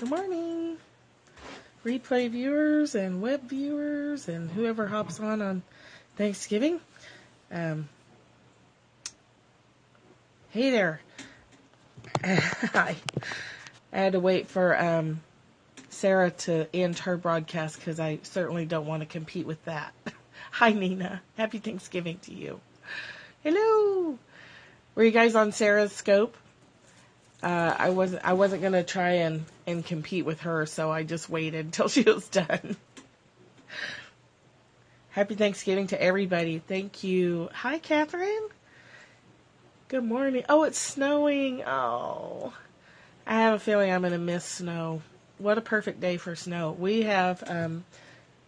Good morning, replay viewers and web viewers and whoever hops on Thanksgiving. Hey there. Hi. I had to wait for Sarah to end her broadcast because I certainly don't want to compete with that. Hi, Nina. Happy Thanksgiving to you. Hello. Were you guys on Sarah's scope? I wasn't gonna try and compete with her, so I just waited until she was done. Happy Thanksgiving to everybody. Thank you. Hi, Catherine. Good morning. Oh, it's snowing. Oh, I have a feeling I'm gonna miss snow. What a perfect day for snow. We have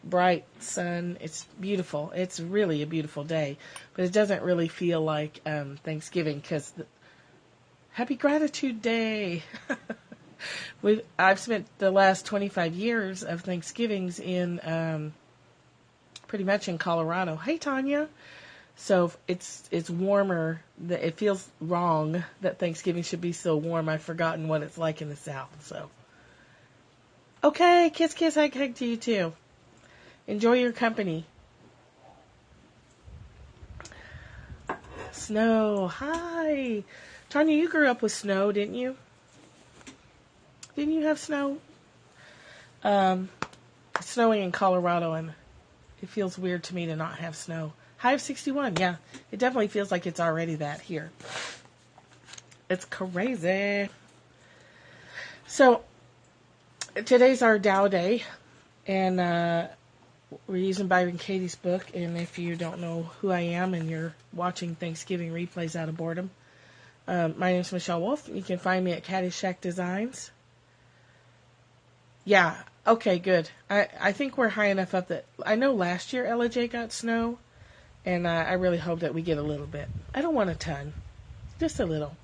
bright sun. It's beautiful. It's really a beautiful day, but it doesn't really feel like Thanksgiving because Happy Gratitude Day. I've spent the last 25 years of Thanksgivings in pretty much in Colorado. Hey, Tanya. So it's warmer. It feels wrong that Thanksgiving should be so warm. I've forgotten what it's like in the South. So, okay, kiss, kiss, hug, hug to you too. Enjoy your company. Snow. Hi. Tanya, you grew up with snow, didn't you? Didn't you have snow? It's snowing in Colorado, and it feels weird to me to not have snow. High of 61, yeah. It definitely feels like it's already that here. It's crazy. So, today's our Dow Day, and we're using Byron Katie's book, and if you don't know who I am and you're watching Thanksgiving replays out of boredom, my name is Michelle Wolf. You can find me at Caddyshack Designs. Yeah, okay, good. I think we're high enough up that I know last year Ella J got snow, and I really hope that we get a little bit. I don't want a ton, just a little.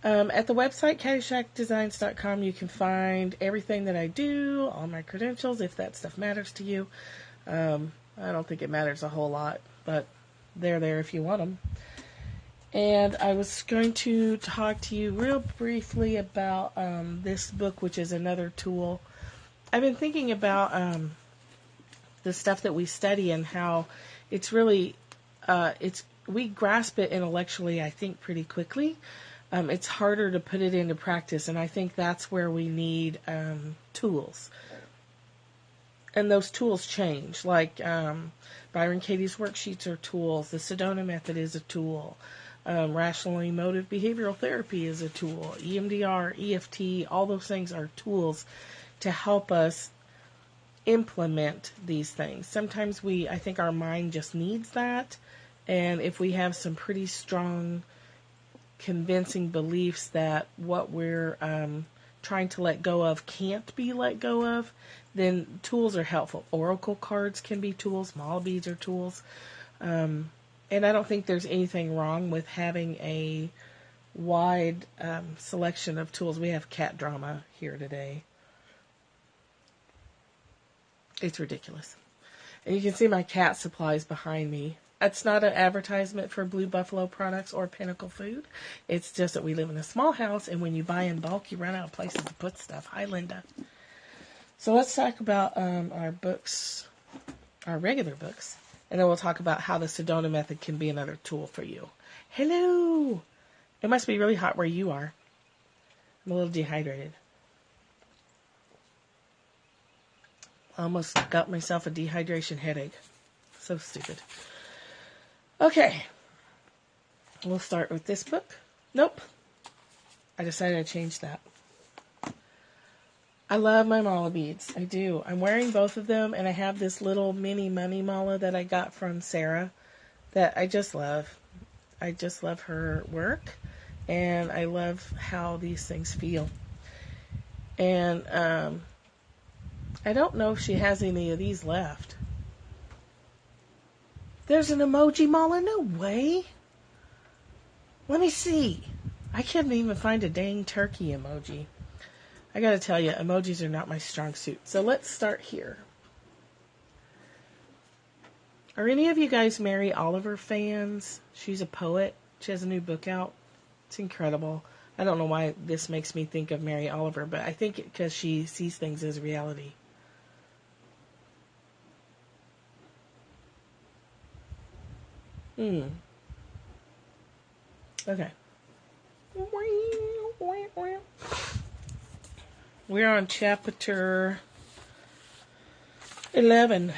At the website, caddyshackdesigns.com, you can find everything that I do, all my credentials, if that stuff matters to you. I don't think it matters a whole lot, but they're there if you want them. And I was going to talk to you real briefly about this book, which is another tool. I've been thinking about the stuff that we study and how it's really, we grasp it intellectually, I think, pretty quickly. It's harder to put it into practice, and I think that's where we need tools. And those tools change, like Byron Katie's worksheets are tools. The Sedona method is a tool. Rational emotive behavioral therapy is a tool. EMDR, EFT, all those things are tools to help us implement these things. Sometimes I think our mind just needs that. And if we have some pretty strong, convincing beliefs that what we're trying to let go of can't be let go of, then tools are helpful. Oracle cards can be tools. Mala beads are tools. And I don't think there's anything wrong with having a wide selection of tools. We have cat drama here today. It's ridiculous. And you can see my cat supplies behind me. It's not an advertisement for Blue Buffalo products or Pinnacle Food. It's just that we live in a small house, and when you buy in bulk, you run out of places to put stuff. Hi, Linda. So let's talk about our books, our regular books. And then we'll talk about how the Sedona method can be another tool for you. Hello! It must be really hot where you are. I'm a little dehydrated. I almost got myself a dehydration headache. So stupid. Okay. We'll start with this book. Nope. I decided to change that. I love my mala beads. I do. I'm wearing both of them, and I have this little mini money mala that I got from Sarah that I just love. I just love her work, and I love how these things feel. And I don't know if she has any of these left. There's an emoji mala? No way. Let me see. I couldn't even find a dang turkey emoji. I gotta tell you, emojis are not my strong suit. So let's start here. Are any of you guys Mary Oliver fans? She's a poet. She has a new book out. It's incredible. I don't know why this makes me think of Mary Oliver, but I think because she sees things as reality. Okay. We're on chapter 11.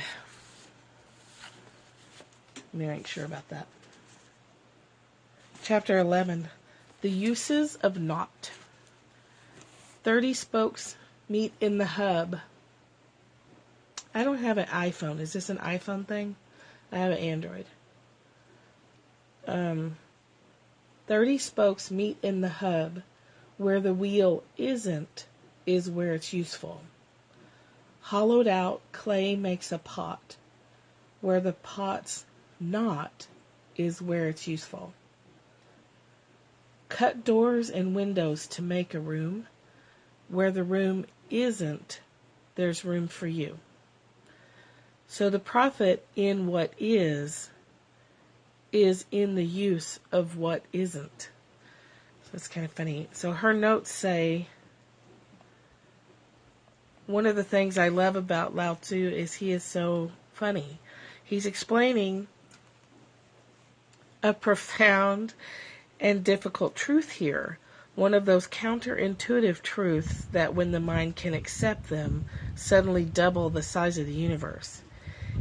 I ain't sure about that. Chapter 11. The uses of naught. 30 spokes meet in the hub. I don't have an iPhone. Is this an iPhone thing? I have an Android. 30 spokes meet in the hub. Where the wheel isn't is where it's useful. Hollowed out clay makes a pot. Where the pot's not is where it's useful. Cut doors and windows to make a room. Where the room isn't, there's room for you. So the profit in what is in the use of what isn't. So it's kind of funny. So her notes say, one of the things I love about Lao Tzu is he is so funny. He's explaining a profound and difficult truth here. One of those counterintuitive truths that when the mind can accept them, suddenly double the size of the universe.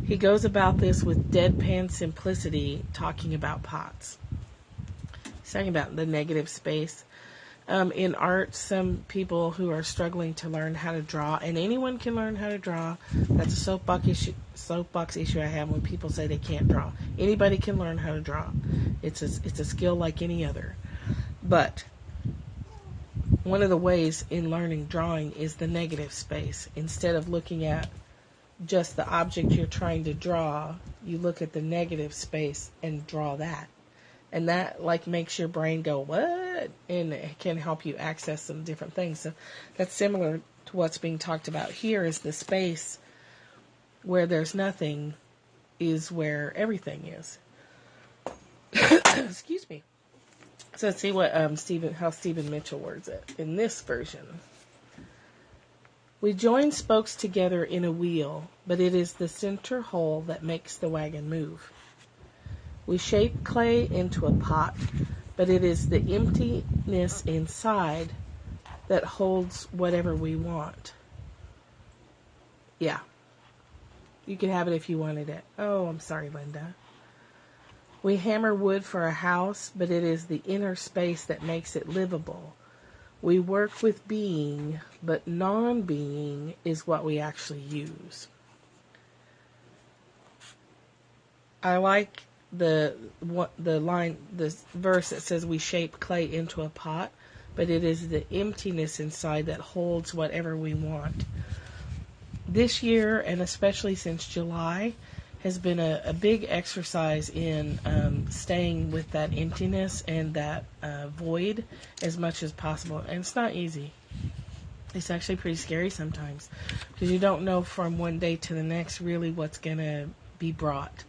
He goes about this with deadpan simplicity, talking about pots. He's talking about the negative space. In art, some people who are struggling to learn how to draw, and anyone can learn how to draw. That's a soapbox issue I have when people say they can't draw. Anybody can learn how to draw. It's a skill like any other. But one of the ways in learning drawing is the negative space. Instead of looking at just the object you're trying to draw, you look at the negative space and draw that. And that makes your brain go, what? And it can help you access some different things. So that's similar to what's being talked about here, is the space where there's nothing is where everything is. Excuse me. So let's see what how Stephen Mitchell words it in this version. We join spokes together in a wheel, but it is the center hole that makes the wagon move. We shape clay into a pot, but it is the emptiness inside that holds whatever we want. Yeah. You could have it if you wanted it. Oh, I'm sorry, Linda. We hammer wood for a house, but it is the inner space that makes it livable. We work with being, but non-being is what we actually use. I like the verse that says we shape clay into a pot, but it is the emptiness inside that holds whatever we want. This year, and especially since July, has been a big exercise in staying with that emptiness and that void as much as possible. And it's not easy. It's actually pretty scary sometimes, because you don't know from one day to the next really what's going to be brought.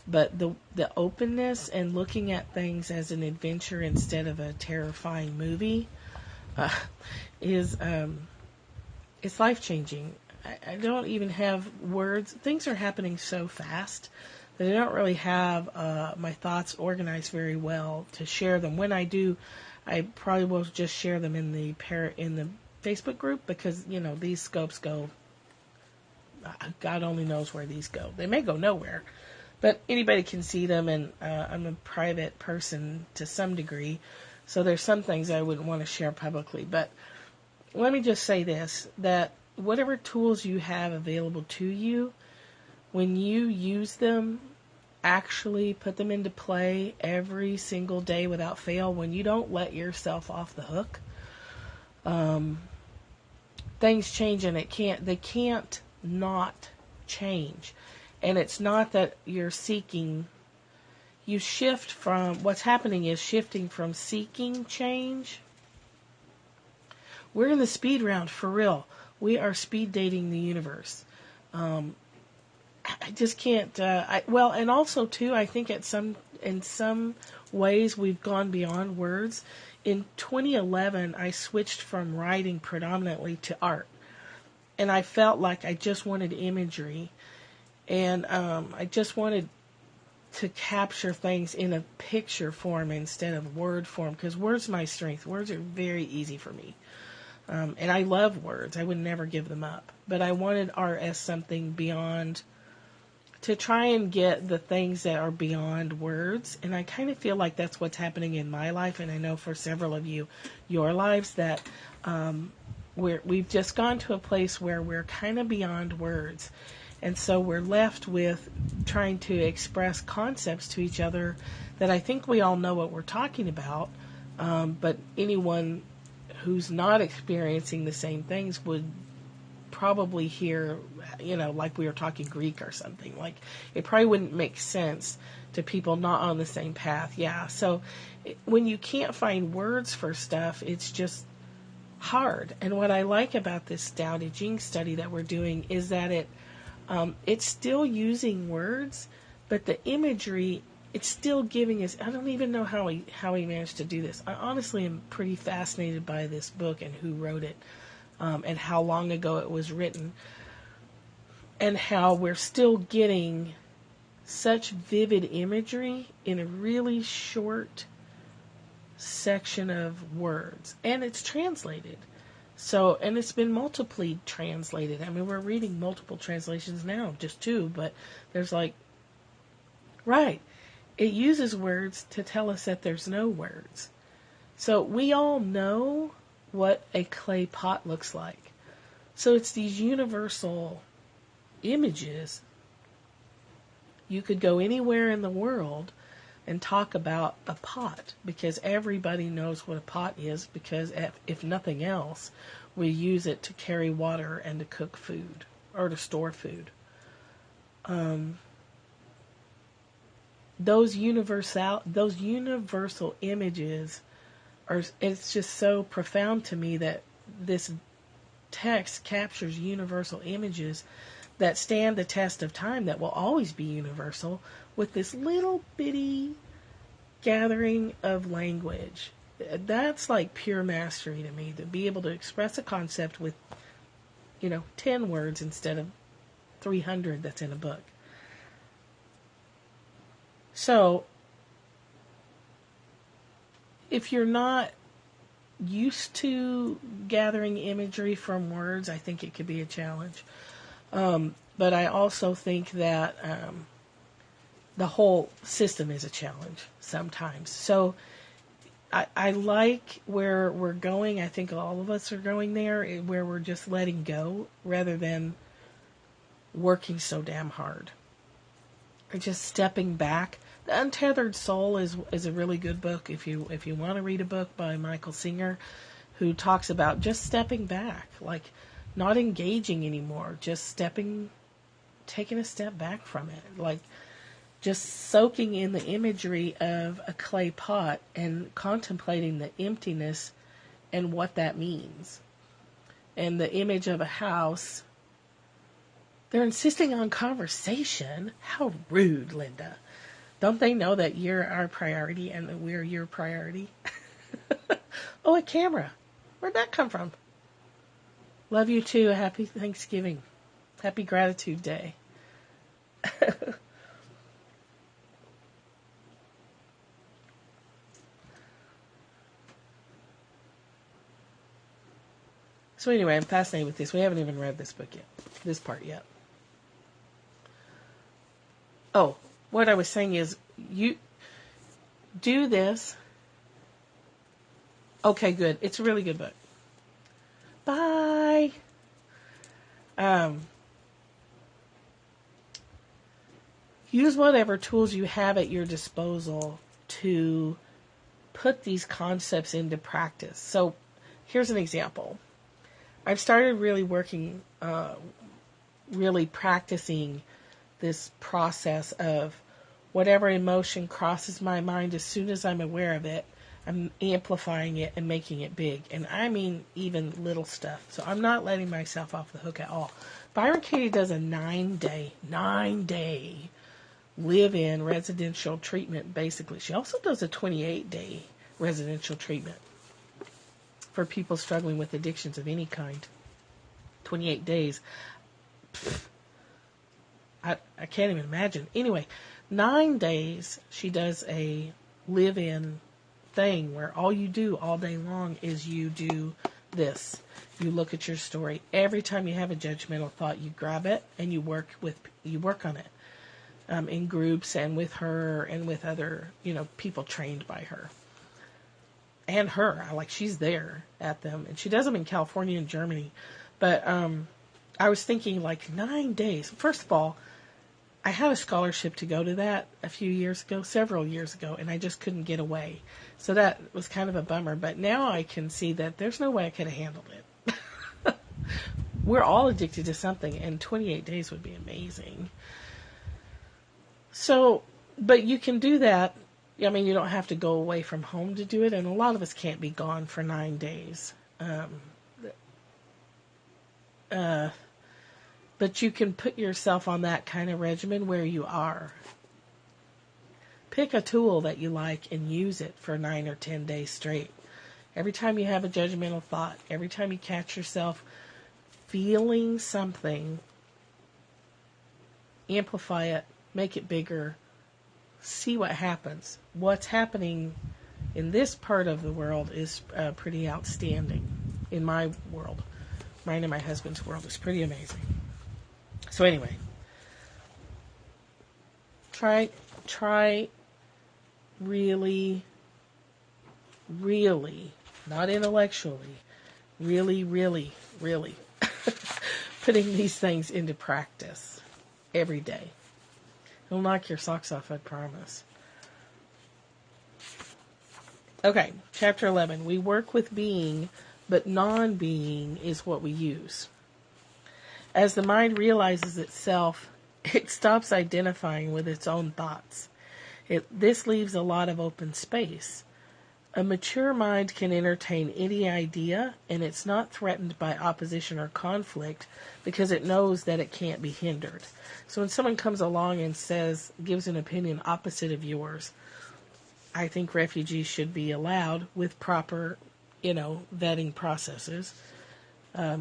But the openness and looking at things as an adventure instead of a terrifying movie is it's life-changing. I don't even have words. Things are happening so fast that I don't really have my thoughts organized very well to share them. When I do, I probably will just share them in the Facebook group, because these scopes go. God only knows where these go. They may go nowhere. But anybody can see them, and I'm a private person to some degree, so there's some things I wouldn't want to share publicly. But let me just say this, that whatever tools you have available to you, when you use them, actually put them into play every single day without fail, when you don't let yourself off the hook, things change, and they can't not change. And it's not that you're seeking, you shift from, what's happening is shifting from seeking change. We're in the speed round for real. We are speed dating the universe. I just can't, and also too, I think in some ways we've gone beyond words. in 2011, I switched from writing predominantly to art. And I felt like I just wanted imagery. And I just wanted to capture things in a picture form instead of word form, because words are my strength. Words are very easy for me. And I love words. I would never give them up. But I wanted art as something beyond, to try and get the things that are beyond words. And I kind of feel like that's what's happening in my life, and I know for several of you, your lives, that we've just gone to a place where we're kind of beyond words. And so we're left with trying to express concepts to each other that I think we all know what we're talking about, but anyone who's not experiencing the same things would probably hear, like we were talking Greek or something. Like, it probably wouldn't make sense to people not on the same path. Yeah, so when you can't find words for stuff, it's just hard. And what I like about this Tao Te Ching study that we're doing is that it's still using words, but the imagery, it's still giving us, I don't even know how he managed to do this. I honestly am pretty fascinated by this book and who wrote it, and how long ago it was written, and how we're still getting such vivid imagery in a really short section of words. And it's translated. So, and it's been multiply translated. I mean, we're reading multiple translations now, just two, but there's right. It uses words to tell us that there's no words. So we all know what a clay pot looks like. So it's these universal images. You could go anywhere in the world and talk about a pot, because everybody knows what a pot is, because if nothing else, we use it to carry water and to cook food or to store food. Those universal images it's just so profound to me that this text captures universal images that stand the test of time, that will always be universal, with this little bitty gathering of language. That's like pure mastery to me, to be able to express a concept with, 10 words instead of 300 that's in a book. So, if you're not used to gathering imagery from words, I think it could be a challenge. But I also think that the whole system is a challenge sometimes. So I like where we're going. I think all of us are going there, where we're just letting go rather than working so damn hard. Or just stepping back. The Untethered Soul is a really good book if you want to read a book by Michael Singer, who talks about just stepping back, like not engaging anymore, just taking a step back from it, like just soaking in the imagery of a clay pot and contemplating the emptiness and what that means. And the image of a house. They're insisting on conversation. How rude, Linda. Don't they know that you're our priority and that we're your priority? Oh, a camera. Where'd that come from? Love you too. Happy Thanksgiving. Happy Gratitude Day. So anyway, I'm fascinated with this. We haven't even read this book yet. This part yet. Oh, what I was saying is, you do this. Okay, good. It's a really good book. Bye. Use whatever tools you have at your disposal to put these concepts into practice. So here's an example. I've started really working, really practicing this process of whatever emotion crosses my mind, as soon as I'm aware of it, I'm amplifying it and making it big. And I mean even little stuff. So I'm not letting myself off the hook at all. Byron Katie does a 9-day live-in residential treatment, basically. She also does a 28-day residential treatment. for people struggling with addictions of any kind. 28 days. I can't even imagine. Anyway, 9 days she does a live-in thing where all you do all day long is you do this. You look at your story. Every time you have a judgmental thought, you grab it and you work on it in groups and with her and with other people trained by her. And her, she's there at them, and she does them in California and Germany. But I was thinking 9 days. First of all, I had a scholarship to go to that several years ago, and I just couldn't get away. So that was kind of a bummer. But now I can see that there's no way I could have handled it. We're all addicted to something, and 28 days would be amazing. So, but you can do that. I mean, you don't have to go away from home to do it, and a lot of us can't be gone for 9 days. But you can put yourself on that kind of regimen where you are. Pick a tool that you like and use it for 9 or 10 days straight. Every time you have a judgmental thought, every time you catch yourself feeling something, amplify it, make it bigger, see what happens. What's happening in this part of the world is pretty outstanding. In my world, mine and my husband's world is pretty amazing. So anyway, try really, not intellectually, really putting these things into practice every day. It'll knock your socks off, I promise. Okay, chapter 11. We work with being, but non-being is what we use. As the mind realizes itself, it stops identifying with its own thoughts. This leaves a lot of open space. A mature mind can entertain any idea, and it's not threatened by opposition or conflict because it knows that it can't be hindered. So when someone comes along and gives an opinion opposite of yours, I think refugees should be allowed with proper, vetting processes.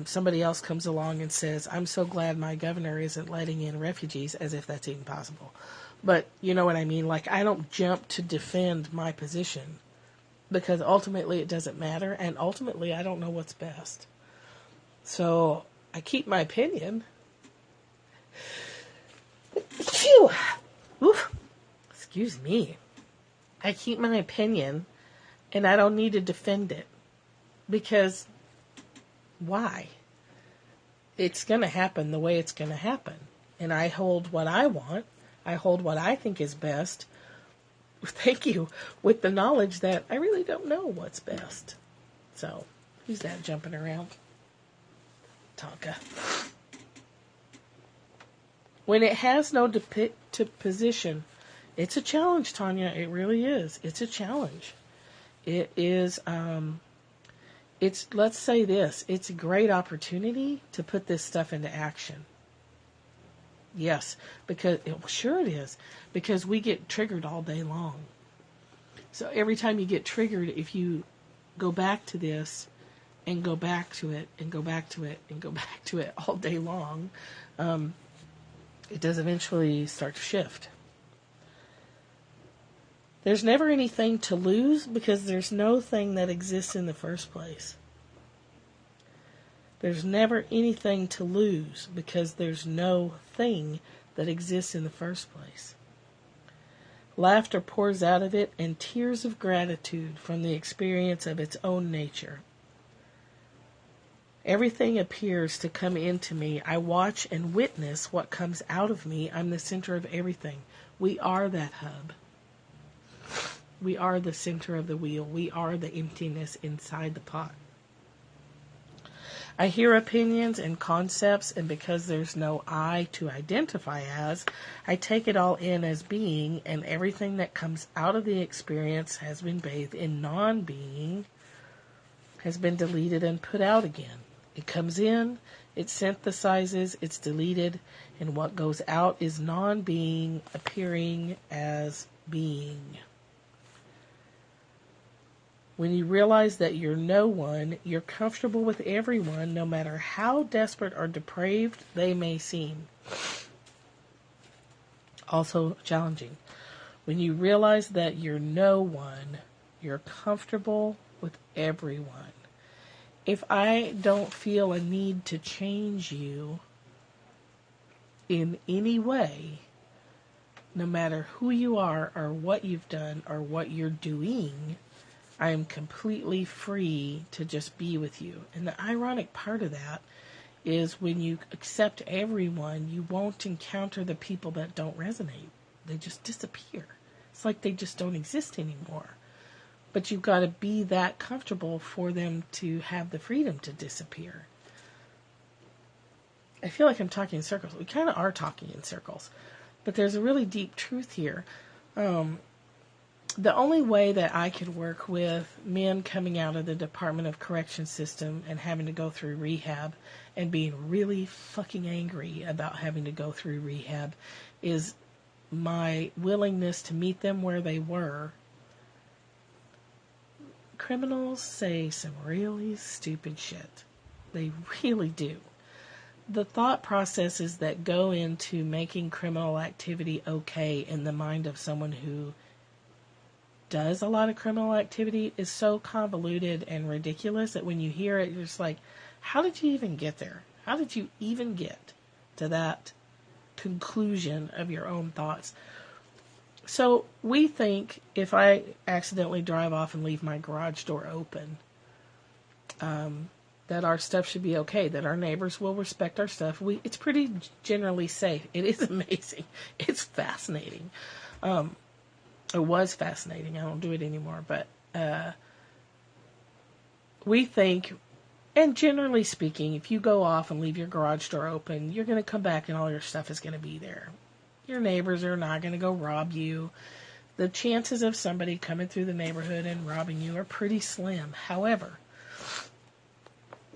Somebody else comes along and says, I'm so glad my governor isn't letting in refugees, as if that's even possible. But you know what I mean? I don't jump to defend my position because ultimately it doesn't matter, and ultimately I don't know what's best. So I keep my opinion. Phew! Oof. Excuse me. I keep my opinion, and I don't need to defend it because why? It's going to happen the way it's going to happen. And I hold what I want. I hold what I think is best. Thank you. With the knowledge that I really don't know what's best. So, who's that jumping around? Tonka. When it has no position, it's a challenge, Tanya. It really is. It's a challenge. It is, let's say this, it's a great opportunity to put this stuff into action. Yes, sure it is, because we get triggered all day long. So every time you get triggered, if you go back to this and go back to it and go back to it and go back to it all day long, it does eventually start to shift. There's never anything to lose because there's no thing that exists in the first place. There's never anything to lose because there's no thing that exists in the first place. Laughter pours out of it and tears of gratitude from the experience of its own nature. Everything appears to come into me. I watch and witness what comes out of me. I'm the center of everything. We are that hub. We are the center of the wheel. We are the emptiness inside the pot. I hear opinions and concepts, and because there's no I to identify as, I take it all in as being, and everything that comes out of the experience has been bathed in non-being, has been deleted and put out again. It comes in, it synthesizes, it's deleted, and what goes out is non-being appearing as being. When you realize that you're no one, you're comfortable with everyone, no matter how desperate or depraved they may seem. Also challenging. When you realize that you're no one, you're comfortable with everyone. If I don't feel a need to change you in any way, no matter who you are or what you've done or what you're doing, I am completely free to just be with you. And the ironic part of that is when you accept everyone, you won't encounter the people that don't resonate. They just disappear. It's like they just don't exist anymore. But you've got to be that comfortable for them to have the freedom to disappear. I feel like I'm talking in circles. We kind of are talking in circles. But there's a really deep truth here. The only way that I could work with men coming out of the Department of Correction system and having to go through rehab and being really fucking angry about having to go through rehab is my willingness to meet them where they were. Criminals say some really stupid shit. They really do. The thought processes that go into making criminal activity okay in the mind of someone who does a lot of criminal activity is so convoluted and ridiculous that when you hear it, you're just like, how did you even get there? How did you even get to that conclusion of your own thoughts? So we think if I accidentally drive off and leave my garage door open, that our stuff should be okay, that our neighbors will respect our stuff. It's pretty generally safe. It is amazing. It's fascinating. It was fascinating. I don't do it anymore, but we think, and generally speaking, if you go off and leave your garage door open, you're going to come back and all your stuff is going to be there. Your neighbors are not going to go rob you. The chances of somebody coming through the neighborhood and robbing you are pretty slim. However,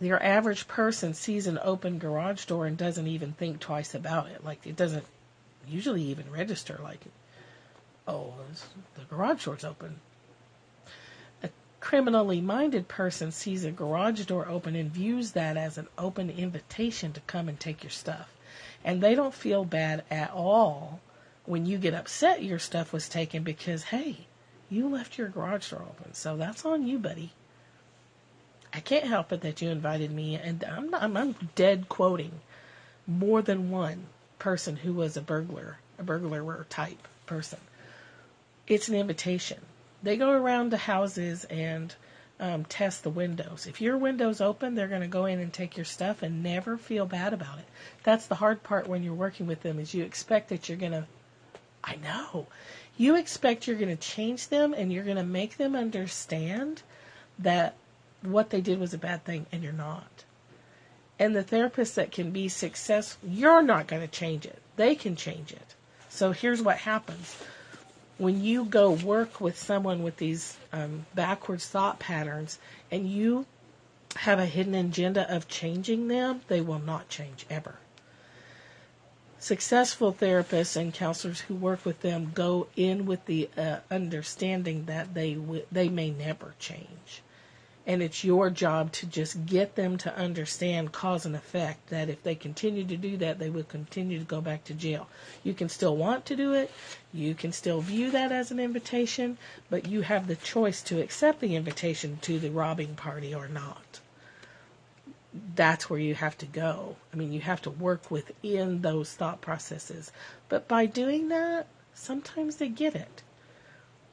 your average person sees an open garage door and doesn't even think twice about it. Like, it doesn't usually even register like, oh, the garage door's open. A criminally minded person sees a garage door open and views that as an open invitation to come and take your stuff. And they don't feel bad at all when you get upset your stuff was taken because, hey, you left your garage door open. So that's on you, buddy. I can't help it that you invited me, and I'm dead quoting more than one person who was a burglar type person. It's an invitation. They go around to houses and test the windows. If your window's open, they're going to go in and take your stuff and never feel bad about it. That's the hard part when you're working with them, is you expect that you're going to, you expect you're going to change them and you're going to make them understand that what they did was a bad thing, and you're not. And the therapists that can be successful, you're not going to change it. They can change it. So here's what happens. When you go work with someone with these backwards thought patterns and you have a hidden agenda of changing them, they will not change ever. Successful therapists and counselors who work with them go in with the understanding that they may never change. And it's your job to just get them to understand cause and effect, that if they continue to do that, they will continue to go back to jail. You can still want to do it. You can still view that as an invitation, but you have the choice to accept the invitation to the robbing party or not. That's where you have to go. I mean, you have to work within those thought processes. But by doing that, sometimes they get it.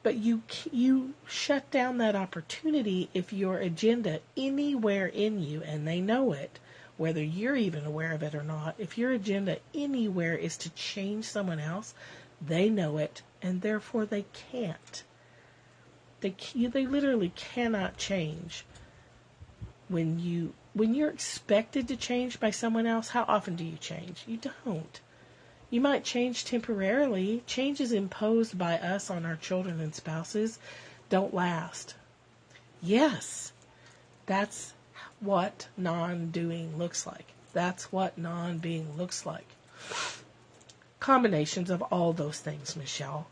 But you shut down that opportunity if your agenda anywhere in you, and they know it, whether you're even aware of it or not, if your agenda anywhere is to change someone else, they know it, and therefore they can't. They literally cannot change. When you're expected to change by someone else, how often do you change? You don't. You might change temporarily. Changes imposed by us on our children and spouses don't last. Yes, that's what non-doing looks like. That's what non-being looks like. Combinations of all those things, Michelle.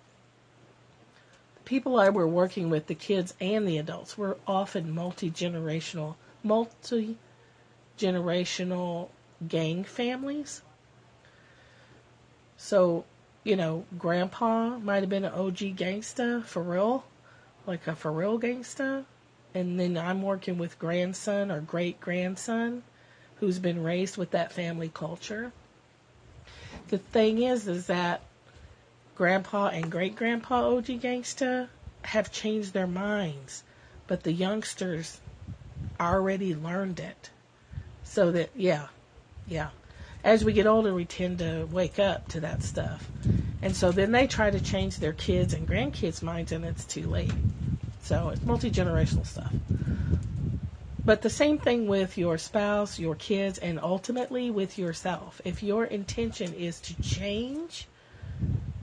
people I were working with, the kids and the adults, were often multi-generational gang families. So, grandpa might have been an OG gangsta, for real, like a for real gangsta. And then I'm working with grandson or great-grandson who's been raised with that family culture. The thing is that grandpa and great-grandpa OG gangsta have changed their minds, but the youngsters already learned it. So that, yeah. As we get older, we tend to wake up to that stuff. And so then they try to change their kids' and grandkids' minds, and it's too late. So it's multi-generational stuff. But the same thing with your spouse, your kids, and ultimately with yourself. If your intention is to change,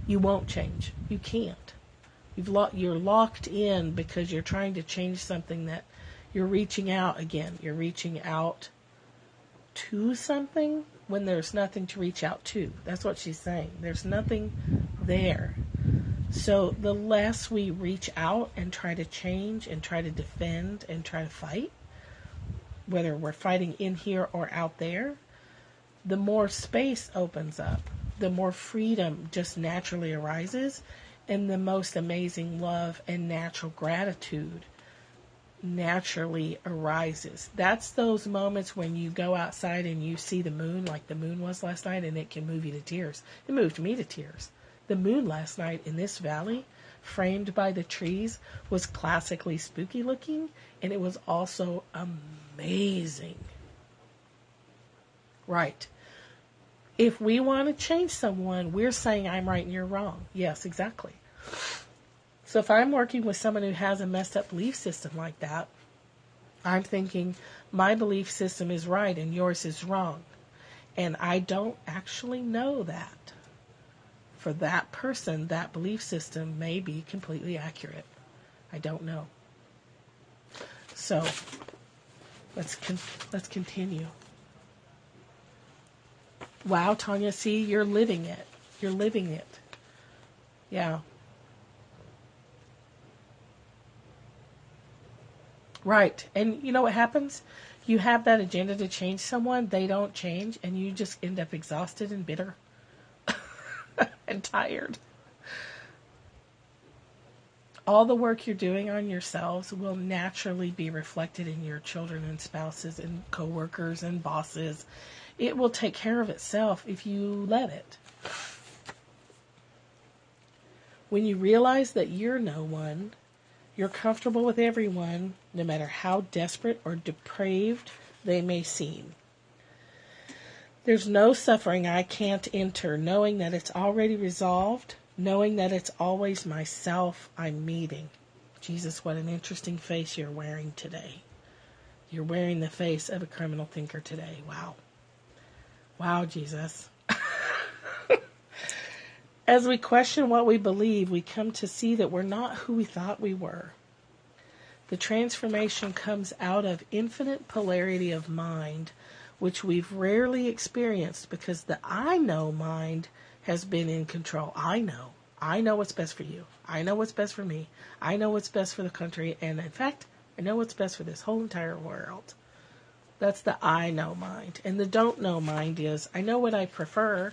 you won't change. You can't. You're locked in because you're trying to change something that you're reaching out again. You're reaching out to something when there's nothing to reach out to. That's what she's saying. There's nothing there. So the less we reach out and try to change and try to defend and try to fight, whether we're fighting in here or out there, the more space opens up, the more freedom just naturally arises, and the most amazing love and natural gratitude naturally arises. That's those moments when you go outside and you see the moon, like the moon was last night, and it can move you to tears. It moved me to tears. The moon last night in this valley, framed by the trees, was classically spooky looking, and it was also amazing. Right. If we want to change someone, we're saying I'm right and you're wrong. Yes, exactly. So if I'm working with someone who has a messed up belief system like that, I'm thinking my belief system is right and yours is wrong. And I don't actually know that. For that person, that belief system may be completely accurate. I don't know. So let's continue. Wow, Tanya, see, you're living it. You're living it. Yeah. Right. And you know what happens? You have that agenda to change someone, they don't change, and you just end up exhausted and bitter and tired. All the work you're doing on yourselves will naturally be reflected in your children and spouses and coworkers and bosses. It will take care of itself if you let it. When you realize that you're no one, you're comfortable with everyone, no matter how desperate or depraved they may seem. There's no suffering I can't enter, knowing that it's already resolved, knowing that it's always myself I'm meeting. Jesus, what an interesting face you're wearing today. You're wearing the face of a criminal thinker today. Wow. Wow, Jesus. As we question what we believe, we come to see that we're not who we thought we were. The transformation comes out of infinite polarity of mind, which we've rarely experienced because the I know mind has been in control. I know. I know what's best for you. I know what's best for me. I know what's best for the country. And in fact, I know what's best for this whole entire world. That's the I know mind. And the don't know mind is, I know what I prefer,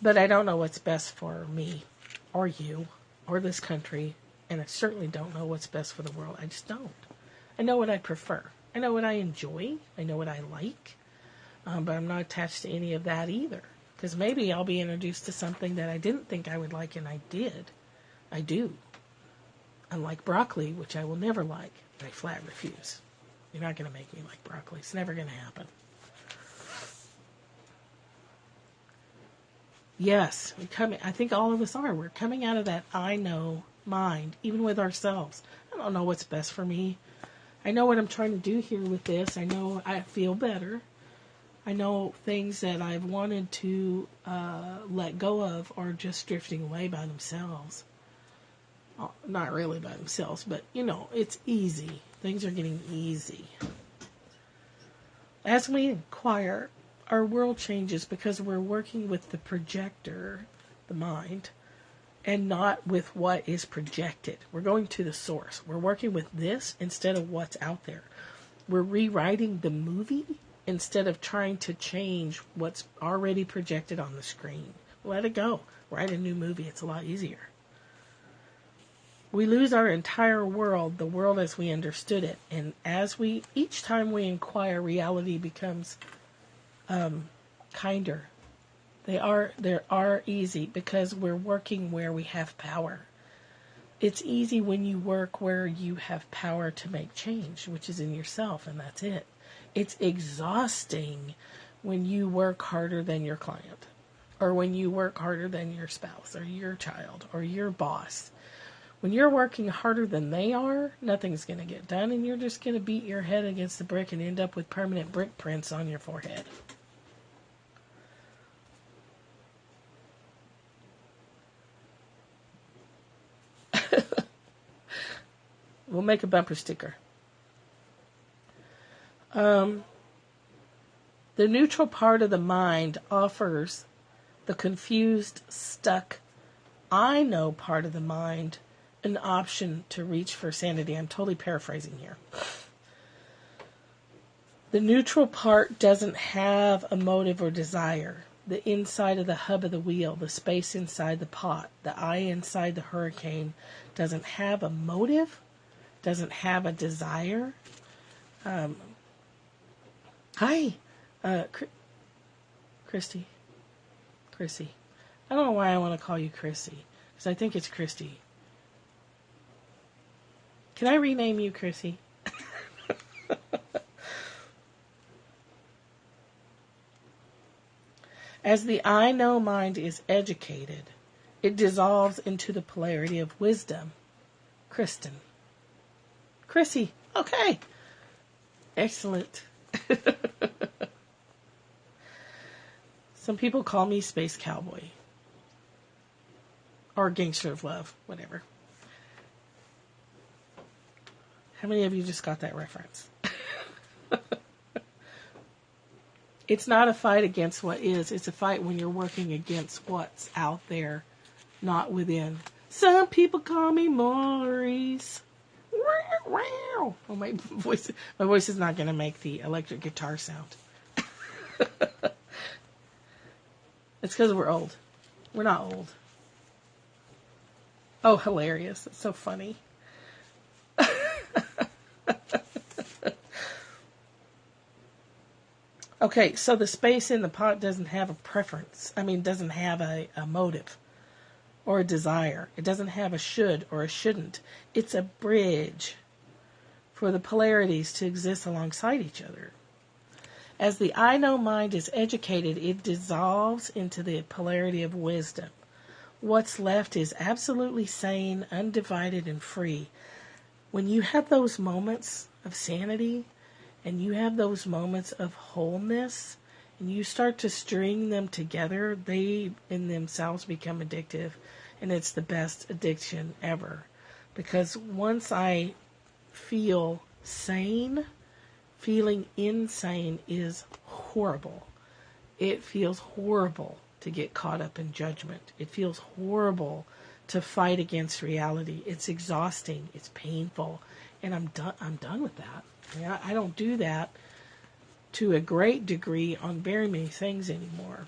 but I don't know what's best for me or you or this country. And I certainly don't know what's best for the world. I just don't. I know what I prefer. I know what I enjoy. I know what I like. But I'm not attached to any of that either. Because maybe I'll be introduced to something that I didn't think I would like, and I did. I do. Unlike broccoli, which I will never like. I flat refuse. You're not going to make me like broccoli. It's never going to happen. Yes, I think all of us are. We're coming out of that I know mind, even with ourselves. I don't know what's best for me. I know what I'm trying to do here with this. I know I feel better. I know things that I've wanted to let go of are just drifting away by themselves. Well, not really by themselves, but, it's easy. Things are getting easy. As we inquire, our world changes because we're working with the projector, the mind, and not with what is projected. We're going to the source. We're working with this instead of what's out there. We're rewriting the movie instead of trying to change what's already projected on the screen. Let it go. Write a new movie. It's a lot easier. We lose our entire world, the world as we understood it. And each time we inquire, reality becomes kinder. They are easy because we're working where we have power. It's easy when you work where you have power to make change, which is in yourself, and that's it. It's exhausting when you work harder than your client, or when you work harder than your spouse, or your child, or your boss. When you're working harder than they are, nothing's going to get done, and you're just going to beat your head against the brick and end up with permanent brick prints on your forehead. We'll make a bumper sticker. The neutral part of the mind offers the confused, stuck, I know part of the mind an option to reach for sanity. I'm totally paraphrasing here. The neutral part doesn't have a motive or desire. The inside of the hub of the wheel, the space inside the pot, the eye inside the hurricane doesn't have a motive, doesn't have a desire. Hi, Christy. I don't know why I want to call you Chrissy, because I think it's Christy. Can I rename you Chrissy? As the I know mind is educated, it dissolves into the polarity of wisdom. Kristen. Chrissy. Okay. Excellent. Some people call me Space Cowboy. Or Gangster of Love. Whatever. How many of you just got that reference? It's not a fight against what is. It's a fight when you're working against what's out there, not within. Some people call me Maurice. Oh, my voice is not going to make the electric guitar sound. It's because we're old. We're not old. Oh, hilarious. It's so funny. Okay, so the space in the pot doesn't have a preference. Doesn't have a motive or a desire. It doesn't have a should or a shouldn't. It's a bridge for the polarities to exist alongside each other. As the I know mind is educated, it dissolves into the polarity of wisdom. What's left is absolutely sane, undivided, and free. When you have those moments of sanity, and you have those moments of wholeness, and you start to string them together, they in themselves become addictive, and it's the best addiction ever. Because once I feel sane, feeling insane is horrible. It feels horrible to get caught up in judgment. It feels horrible to fight against reality. It's exhausting. It's painful. And I'm done with that. I don't do that to a great degree on very many things anymore.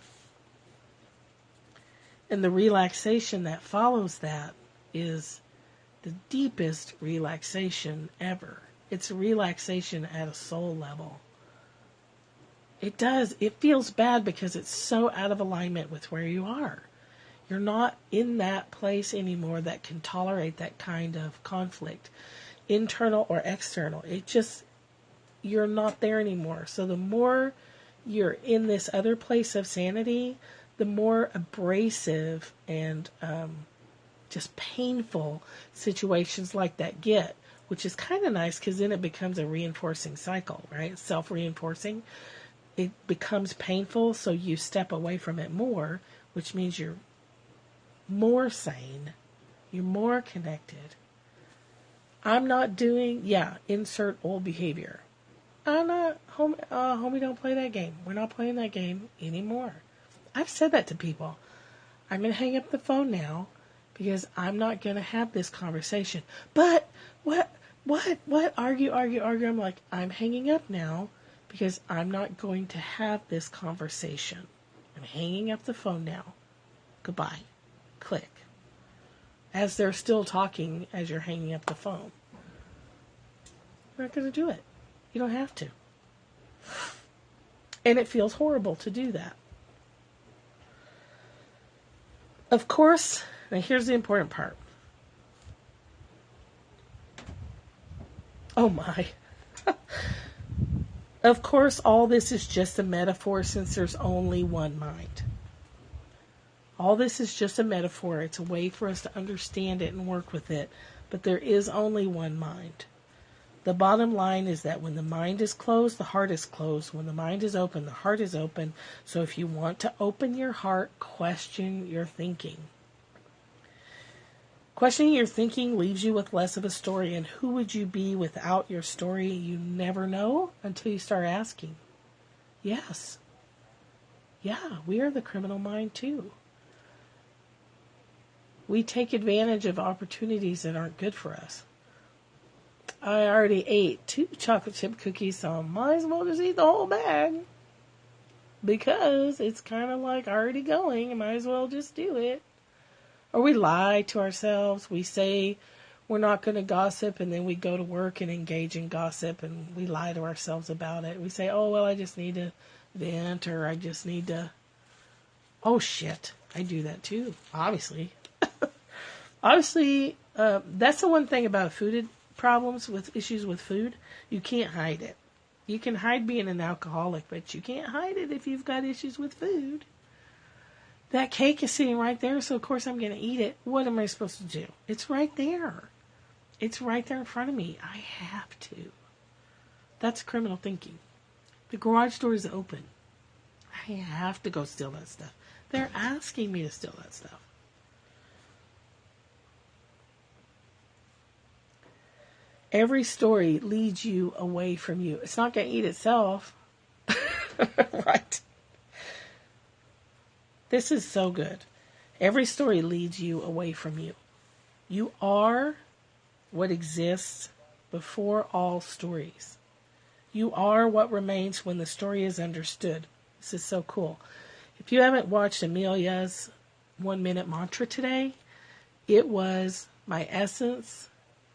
And the relaxation that follows that is the deepest relaxation ever. It's a relaxation at a soul level. It feels bad because it's so out of alignment with where you are. You're not in that place anymore that can tolerate that kind of conflict, internal or external. You're not there anymore. So the more you're in this other place of sanity, the more abrasive and just painful situations like that get, which is kind of nice because then it becomes a reinforcing cycle, right? Self-reinforcing. It becomes painful, so you step away from it more, which means you're more sane, you're more connected. I'm not doing, insert old behavior. I'm not, homie, don't play that game. We're not playing that game anymore. I've said that to people. I'm going to hang up the phone now because I'm not going to have this conversation. But what, argue. I'm like, I'm hanging up now because I'm not going to have this conversation. I'm hanging up the phone now. Goodbye. Click. As they're still talking as you're hanging up the phone. You're not going to do it. You don't have to. And it feels horrible to do that. Of course, now here's the important part. Oh my. Of course, all this is just a metaphor since there's only one mind. All this is just a metaphor. It's a way for us to understand it and work with it. But there is only one mind. The bottom line is that when the mind is closed, the heart is closed. When the mind is open, the heart is open. So if you want to open your heart, question your thinking. Questioning your thinking leaves you with less of a story. And who would you be without your story? You never know until you start asking. Yes. Yeah, we are the criminal mind too. We take advantage of opportunities that aren't good for us. I already ate 2 chocolate chip cookies, so I might as well just eat the whole bag. Because it's kind of like already going. I might as well just do it. Or we lie to ourselves. We say we're not going to gossip, and then we go to work and engage in gossip, and we lie to ourselves about it. We say, oh, well, I just need to vent, or I just need to... Oh, shit. I do that too, obviously. Obviously, that's the one thing about food problems, with issues with food. You can't hide it. You can hide being an alcoholic, but you can't hide it if you've got issues with food. That cake is sitting right there, so of course I'm going to eat it. What am I supposed to do? It's right there. It's right there in front of me. I have to. That's criminal thinking. The garage door is open. I have to go steal that stuff. They're asking me to steal that stuff. Every story leads you away from you. It's not going to eat itself. Right. This is so good. Every story leads you away from you. You are what exists before all stories. You are what remains when the story is understood. This is so cool. If you haven't watched Amelia's 1 minute mantra today, it was, my essence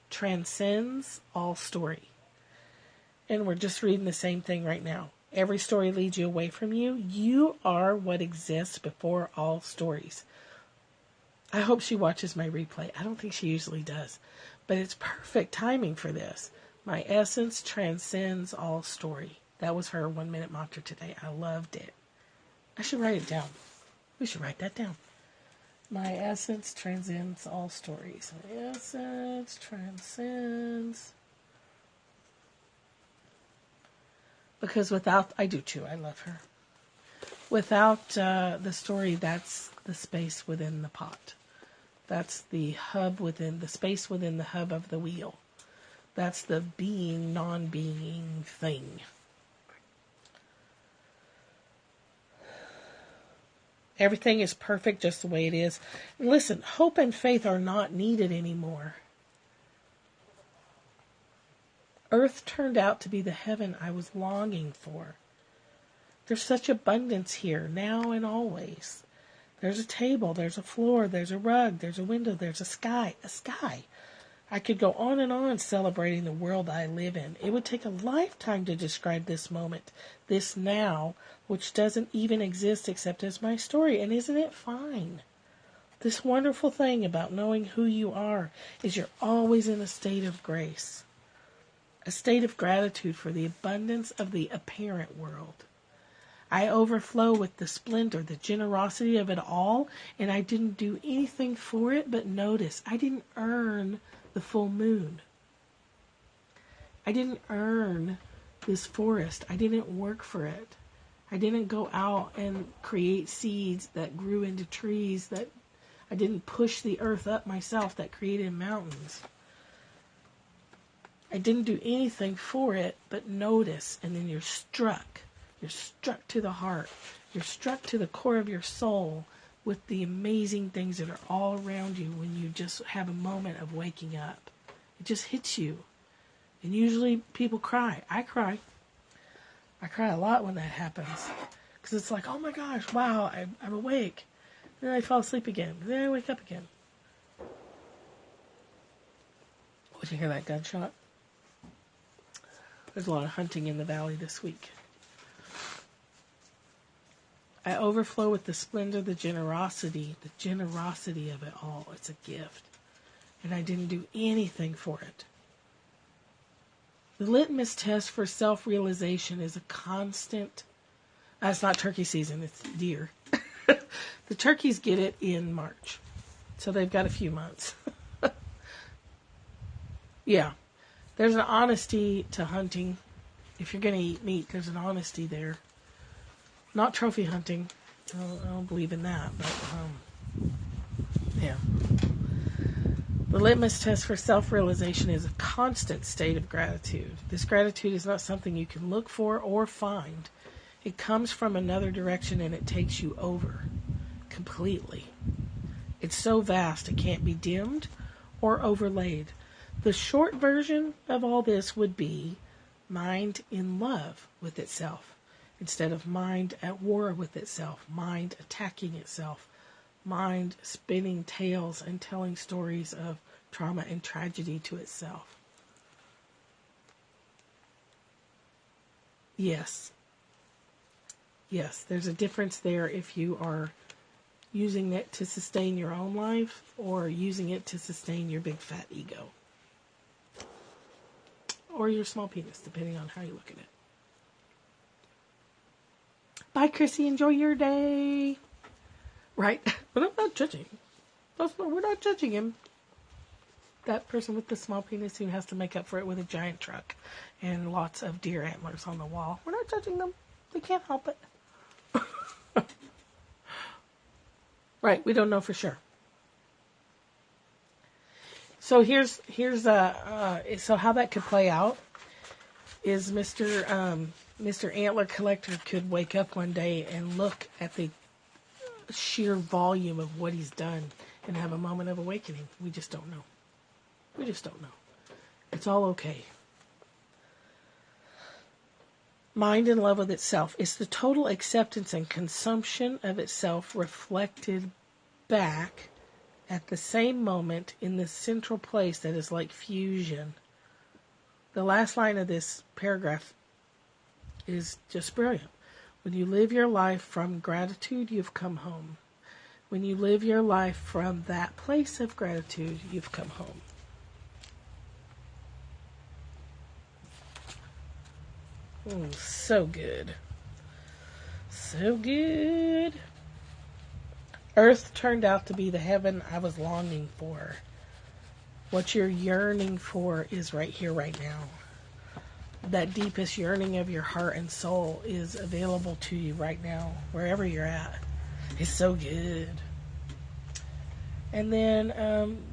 transcends all story. And we're just reading the same thing right now. Every story leads you away from you. You are what exists before all stories. I hope she watches my replay. I don't think she usually does. But it's perfect timing for this. My essence transcends all story. That was her 1 minute mantra today. I loved it. I should write it down. We should write that down. My essence transcends all stories. My essence transcends. Because without, I do too, I love her. Without the story, that's the space within the pot. That's the hub within, the space within the hub of the wheel. That's the being, non-being thing. Everything is perfect just the way it is. And listen, hope and faith are not needed anymore. Earth turned out to be the heaven I was longing for. There's such abundance here, now and always. There's a table, there's a floor, there's a rug, there's a window, there's a sky. I could go on and on celebrating the world I live in. It would take a lifetime to describe this moment, this now, which doesn't even exist except as my story. And isn't it fine? This wonderful thing about knowing who you are is you're always in a state of grace, a state of gratitude for the abundance of the apparent world. I overflow with the splendor, the generosity of it all, and I didn't do anything for it but notice. I didn't earn the full moon. I didn't earn this forest. I didn't work for it. I didn't go out and create seeds that grew into trees. That I didn't push the earth up myself that created mountains. I didn't do anything for it but notice, and then you're struck. You're struck to the heart. You're struck to the core of your soul with the amazing things that are all around you when you just have a moment of waking up. It just hits you. And usually people cry. I cry. I cry a lot when that happens. Because it's like, oh my gosh, wow, I'm awake. Then I fall asleep again. Then I wake up again. Did you hear that gunshot? There's a lot of hunting in the valley this week. I overflow with the splendor, the generosity of it all. It's a gift. And I didn't do anything for it. The litmus test for self-realization is a constant... it's not turkey season, it's deer. The turkeys get it in March. So they've got a few months. Yeah. There's an honesty to hunting. If you're going to eat meat, there's an honesty there. Not trophy hunting. I don't believe in that, but yeah. The litmus test for self-realization is a constant state of gratitude. This gratitude is not something you can look for or find. It comes from another direction and it takes you over completely. It's so vast it can't be dimmed or overlaid. The short version of all this would be mind in love with itself instead of mind at war with itself, mind attacking itself, mind spinning tales and telling stories of trauma and tragedy to itself. Yes. Yes, there's a difference there if you are using it to sustain your own life or using it to sustain your big fat ego. Or your small penis, depending on how you look at it. Bye, Chrissy. Enjoy your day. Right? But I'm not judging. We're not judging him. That person with the small penis who has to make up for it with a giant truck and lots of deer antlers on the wall. We're not judging them. They can't help it. Right? We don't know for sure. So here's so how that could play out is Mr. Antler Collector could wake up one day and look at the sheer volume of what he's done and have a moment of awakening. We just don't know. We just don't know. It's all okay. Mind in love with itself is the total acceptance and consumption of itself reflected back at the same moment in the central place that is like fusion. The last line of this paragraph is just brilliant. When you live your life from gratitude, you've come home. When you live your life from that place of gratitude, you've come home. Oh, so good. So good. Earth turned out to be the heaven I was longing for. What you're yearning for is right here, right now. That deepest yearning of your heart and soul is available to you right now, wherever you're at. It's so good. And then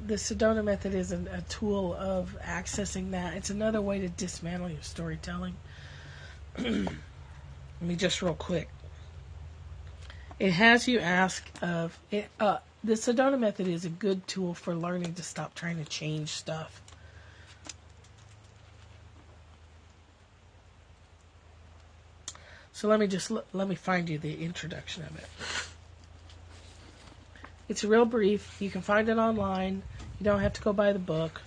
the Sedona method is a tool of accessing that. It's another way to dismantle your storytelling. Let me just real quick. It has you ask of it. The Sedona method is a good tool for learning to stop trying to change stuff. So let me find you the introduction of it. It's real brief. You can find it online. You don't have to go buy the book.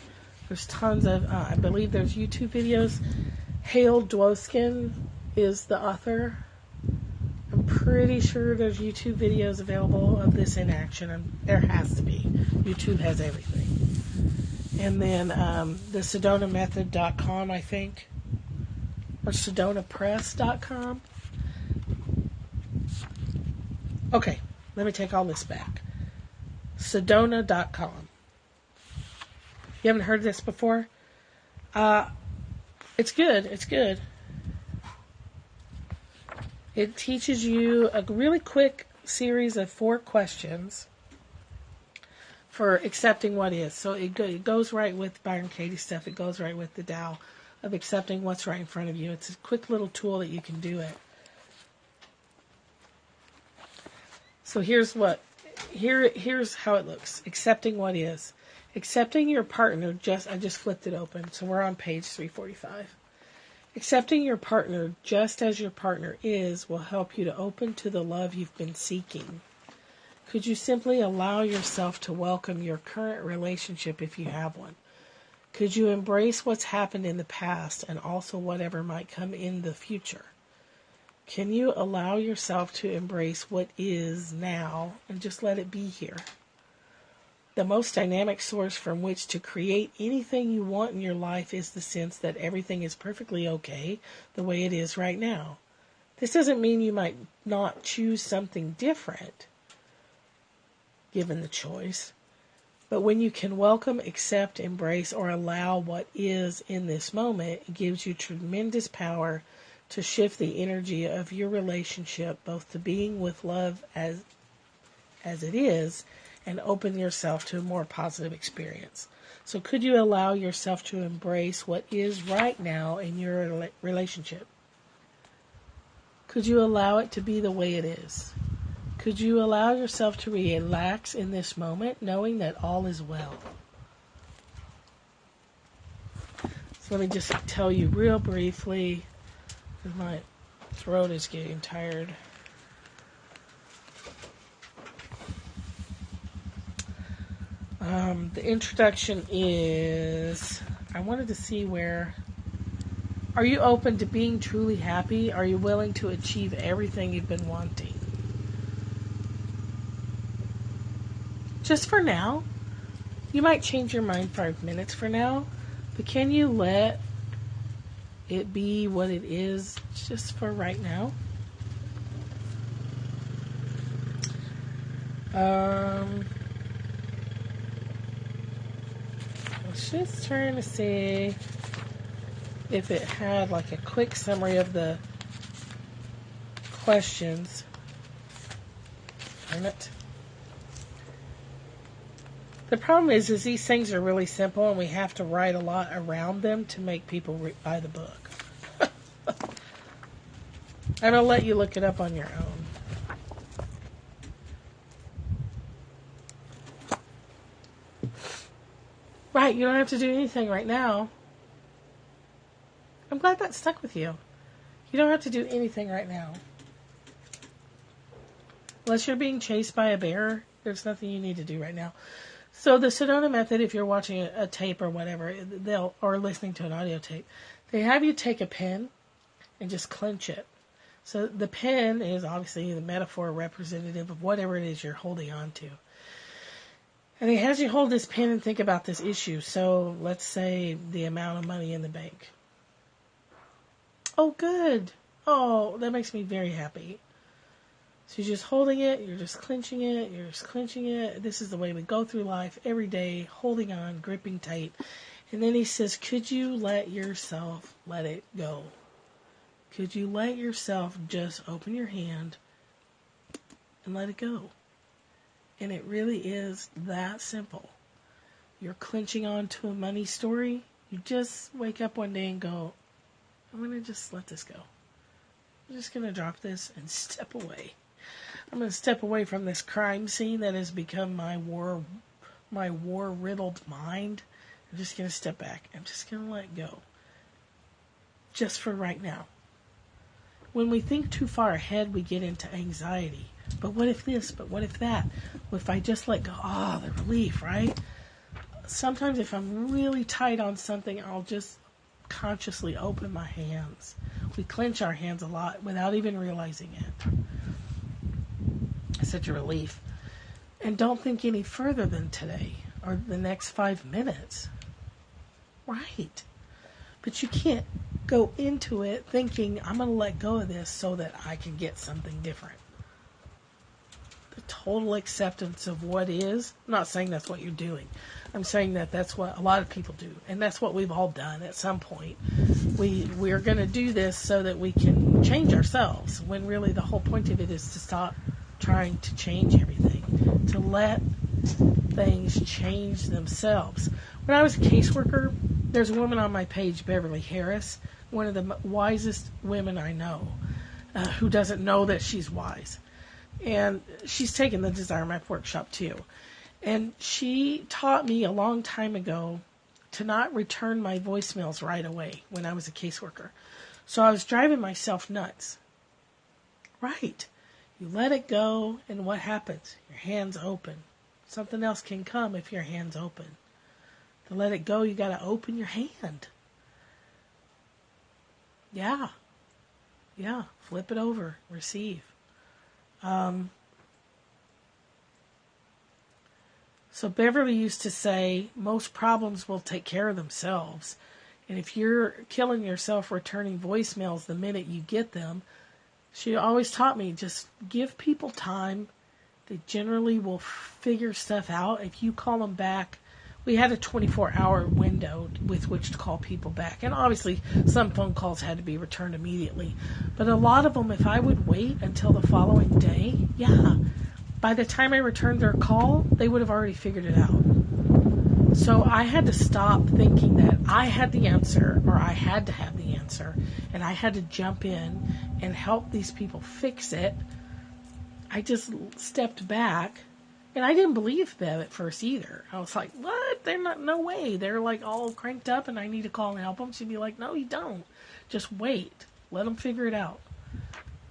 There's tons of, I believe there's YouTube videos. Hale Dwoskin is the author. I'm pretty sure there's YouTube videos available of this in action, and there has to be. YouTube has everything. And then the SedonaMethod.com, I think, or SedonaPress.com. Okay, let me take all this back. Sedona.com. You haven't heard this before? It's good. It's good. It teaches you a really quick series of 4 questions for accepting what is. So it goes right with Byron Katie's stuff. It goes right with the Tao of accepting what's right in front of you. It's a quick little tool that you can do it. So here's what Here's how it looks. Accepting what is. Accepting your partner, I just flipped it open, so we're on page 345. Accepting your partner just as your partner is will help you to open to the love you've been seeking. Could you simply allow yourself to welcome your current relationship if you have one? Could you embrace what's happened in the past and also whatever might come in the future? Can you allow yourself to embrace what is now and just let it be here? The most dynamic source from which to create anything you want in your life is the sense that everything is perfectly okay the way it is right now. This doesn't mean you might not choose something different, given the choice. But when you can welcome, accept, embrace, or allow what is in this moment, it gives you tremendous power to shift the energy of your relationship, both to being with love as it is, and open yourself to a more positive experience. So could you allow yourself to embrace what is right now in your relationship? Could you allow it to be the way it is? Could you allow yourself to relax in this moment, knowing that all is well? So let me just tell you real briefly, because my throat is getting tired. The introduction is, I wanted to see where, are you open to being truly happy? Are you willing to achieve everything you've been wanting? Just for now. You might change your mind 5 minutes for now, but can you let it be what it is just for right now? I was just trying to see if it had like a quick summary of the questions. Darn it. The problem is these things are really simple and we have to write a lot around them to make people buy the book. I'm going to let you look it up on your own. Right, you don't have to do anything right now. I'm glad that stuck with you. You don't have to do anything right now. Unless you're being chased by a bear, there's nothing you need to do right now. So the Sedona method, if you're watching a tape or whatever, or listening to an audio tape, they have you take a pen and just clench it. So the pen is obviously the metaphor representative of whatever it is you're holding on to. And he has you hold this pen and think about this issue. So let's say the amount of money in the bank. Oh, good. Oh, that makes me very happy. So you're just holding it, you're just clenching it, you're just clenching it. This is the way we go through life every day, holding on, gripping tight. And then he says, could you let yourself let it go? Could you let yourself just open your hand and let it go? And it really is that simple. You're clenching on to a money story. You just wake up one day and go, I'm going to just let this go. I'm just going to drop this and step away. I'm going to step away from this crime scene that has become my war-riddled mind. I'm just going to step back. I'm just going to let go. Just for right now. When we think too far ahead, we get into anxiety. But what if this? But what if that? What if I just let go? Ah, the relief, right? Sometimes if I'm really tight on something, I'll just consciously open my hands. We clench our hands a lot without even realizing it. It's such a relief. And don't think any further than today or the next 5 minutes. Right. But you can't go into it thinking, I'm going to let go of this so that I can get something different. The total acceptance of what is, I'm not saying that's what you're doing. I'm saying that that's what a lot of people do. And that's what we've all done at some point. We're going to do this so that we can change ourselves, when really the whole point of it is to stop trying to change everything, to let things change themselves. When I was a caseworker, there's a woman on my page, Beverly Harris, one of the wisest women I know, who doesn't know that she's wise. And she's taken the Desire Map workshop too. And she taught me a long time ago to not return my voicemails right away when I was a caseworker. So I was driving myself nuts. Right. You let it go, and what happens? Your hand's open. Something else can come if your hand's open. To let it go, you got to open your hand. Yeah. Flip it over. Receive. So Beverly used to say, most problems will take care of themselves. And if you're killing yourself returning voicemails the minute you get them, she always taught me, just give people time. They generally will figure stuff out. If you call them back, we had a 24-hour window with which to call people back. And obviously, some phone calls had to be returned immediately. But a lot of them, if I would wait until the following day, by the time I returned their call, they would have already figured it out. So I had to stop thinking that I had the answer, or I had to have the answer, and I had to jump in and help these people fix it. I just stepped back, and I didn't believe Bev at first either. I was like, what? They're not, no way. They're like all cranked up and I need to call and help them. She'd be like, no, you don't. Just wait. Let them figure it out.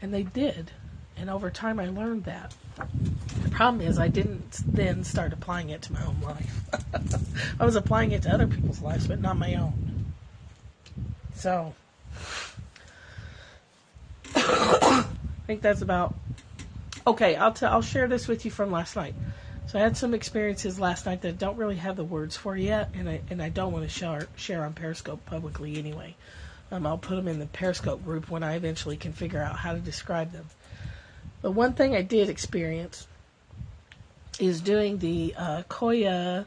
And they did. And over time I learned that. The problem is I didn't then start applying it to my own life. I was applying it to other people's lives, but not my own. So, I think that's about... Okay, I'll share this with you from last night. So I had some experiences last night that I don't really have the words for yet, and I don't want to share on Periscope publicly anyway. I'll put them in the Periscope group when I eventually can figure out how to describe them. The one thing I did experience is doing the Koya.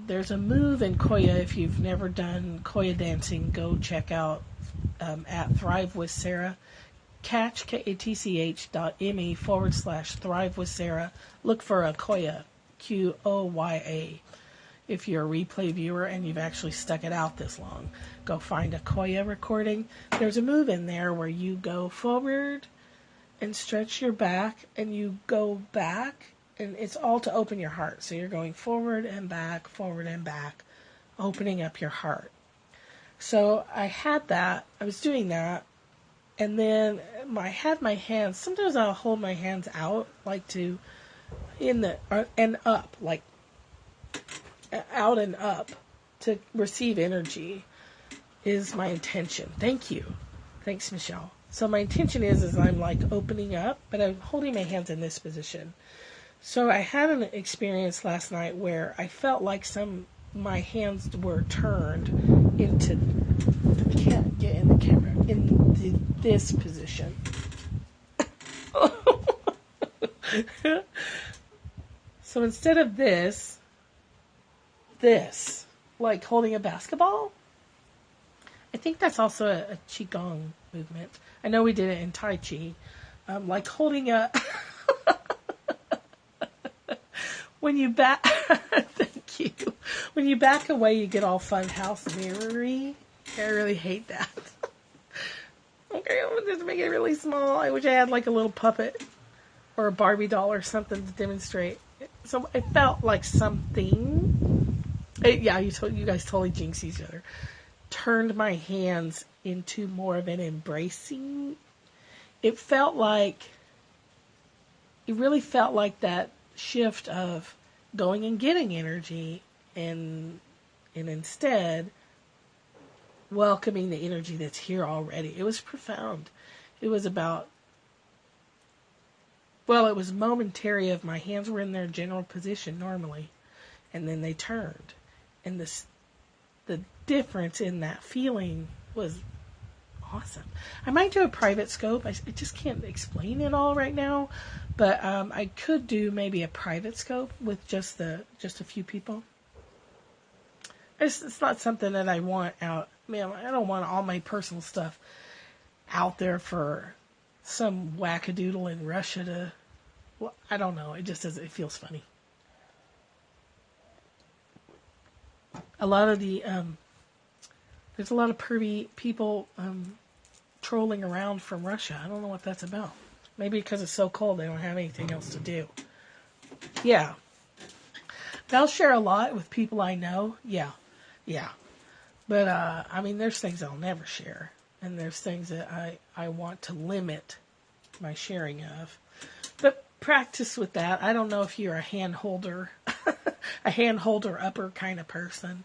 There's a move in Koya. If you've never done Koya dancing, go check out at Thrive with Sarah. Catch katch.me/Thrive with Sarah. Look for a Koya, Qoya. If you're a replay viewer and you've actually stuck it out this long, go find a Koya recording. There's a move in there where you go forward and stretch your back, and you go back, and it's all to open your heart. So you're going forward and back, opening up your heart. So I had that. I was doing that. And then I had my hands, sometimes I'll hold my hands out, like to, and up, like out and up to receive energy is my intention. Thank you. Thanks, Michelle. So my intention is I'm like opening up, but I'm holding my hands in this position. So I had an experience last night where I felt like my hands were turned into, I can't get in the camera, into this position. So instead of this, like holding a basketball. I think that's also a Qigong movement. I know we did it in Tai Chi. Like holding a... When you back... Thank you. When you back away, you get all fun house mirror-y. I really hate that. Okay, I'm going to make it really small. I wish I had like a little puppet or a Barbie doll or something to demonstrate. So it felt like something... you guys totally jinxed each other. Turned my hands into more of an embracing. It really felt like that shift of going and getting energy and instead welcoming the energy that's here already. It was profound. It was about, it was momentary of my hands were in their general position normally, and then they turned. And the difference in that feeling was awesome. I might do a private scope. I just can't explain it all right now, but I could do maybe a private scope with just a few people. It's not something that I want out. Man, I don't want all my personal stuff out there for some wackadoodle in Russia to. Well, I don't know. It just doesn't. It feels funny. A lot of the there's a lot of pervy people trolling around from Russia. I don't know what that's about. Maybe because it's so cold they don't have anything else to do. Yeah. They'll share a lot with people I know. Yeah. Yeah. But, I mean, there's things I'll never share. And there's things that I want to limit my sharing of. But practice with that. I don't know if you're a hand holder, a hand holder upper kind of person.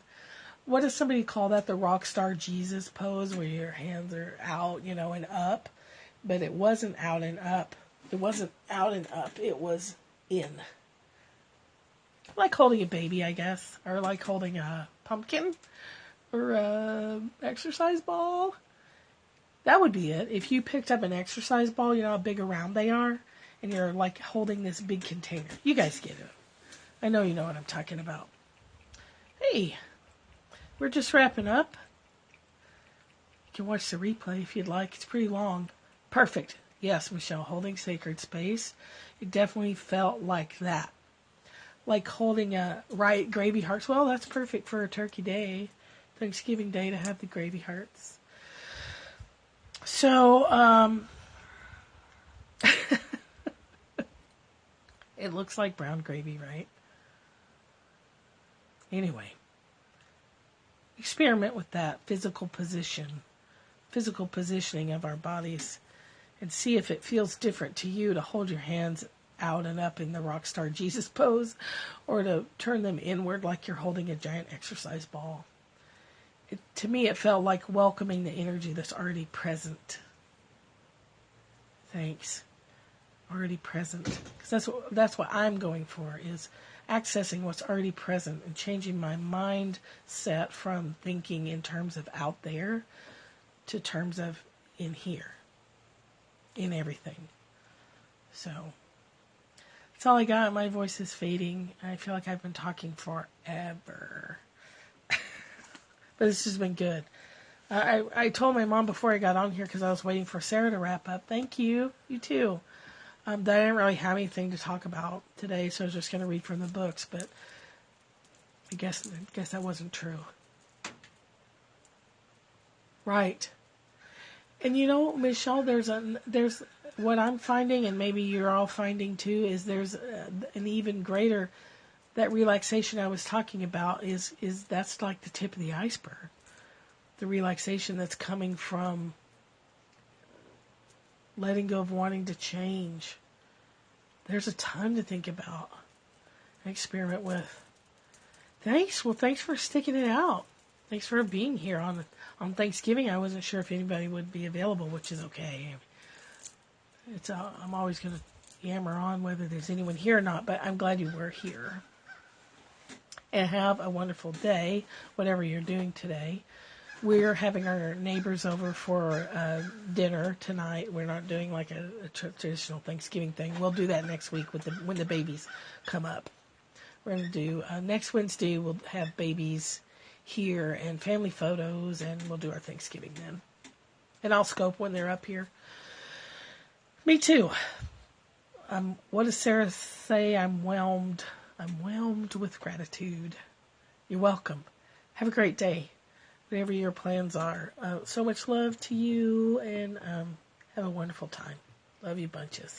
What does somebody call that? The rock star Jesus pose, where your hands are out, and up. But it wasn't out and up. It wasn't out and up. It was in. Like holding a baby, I guess. Or like holding a pumpkin. Or a exercise ball. That would be it. If you picked up an exercise ball, you know how big around they are? And you're like holding this big container. You guys get it. I know you know what I'm talking about. Hey, we're just wrapping up. You can watch the replay if you'd like. It's pretty long. Perfect. Yes, Michelle, holding sacred space. It definitely felt like that. Like holding a gravy hearts. Well, that's perfect for a turkey day. Thanksgiving Day to have the gravy hearts. So, it looks like brown gravy, right? Anyway, experiment with that physical positioning of our bodies, and see if it feels different to you to hold your hands out and up in the rockstar Jesus pose, or to turn them inward like you're holding a giant exercise ball. To me, it felt like welcoming the energy that's already present. Thanks. Already present. Because that's what I'm going for, is accessing what's already present and changing my mindset from thinking in terms of out there to terms of in here. In everything. So, that's all I got. My voice is fading. I feel like I've been talking forever. But this has been good. I told my mom before I got on here, because I was waiting for Sarah to wrap up. Thank you. You too. That I didn't really have anything to talk about today, so I was just going to read from the books. But I guess that wasn't true. Right. And Michelle, there's what I'm finding, and maybe you're all finding too, is there's an even greater. That relaxation I was talking about is that's like the tip of the iceberg. The relaxation that's coming from letting go of wanting to change. There's a ton to think about and experiment with. Thanks. Well, thanks for sticking it out. Thanks for being here on Thanksgiving. I wasn't sure if anybody would be available, which is okay. I'm always going to yammer on whether there's anyone here or not, but I'm glad you were here. And have a wonderful day, whatever you're doing today. We're having our neighbors over for dinner tonight. We're not doing like a traditional Thanksgiving thing. We'll do that next week when the babies come up. We're going to do, next Wednesday, we'll have babies here and family photos, and we'll do our Thanksgiving then. And I'll scope when they're up here. Me too. What does Sarah say? I'm whelmed with gratitude. You're welcome. Have a great day, whatever your plans are. So much love to you, and have a wonderful time. Love you bunches.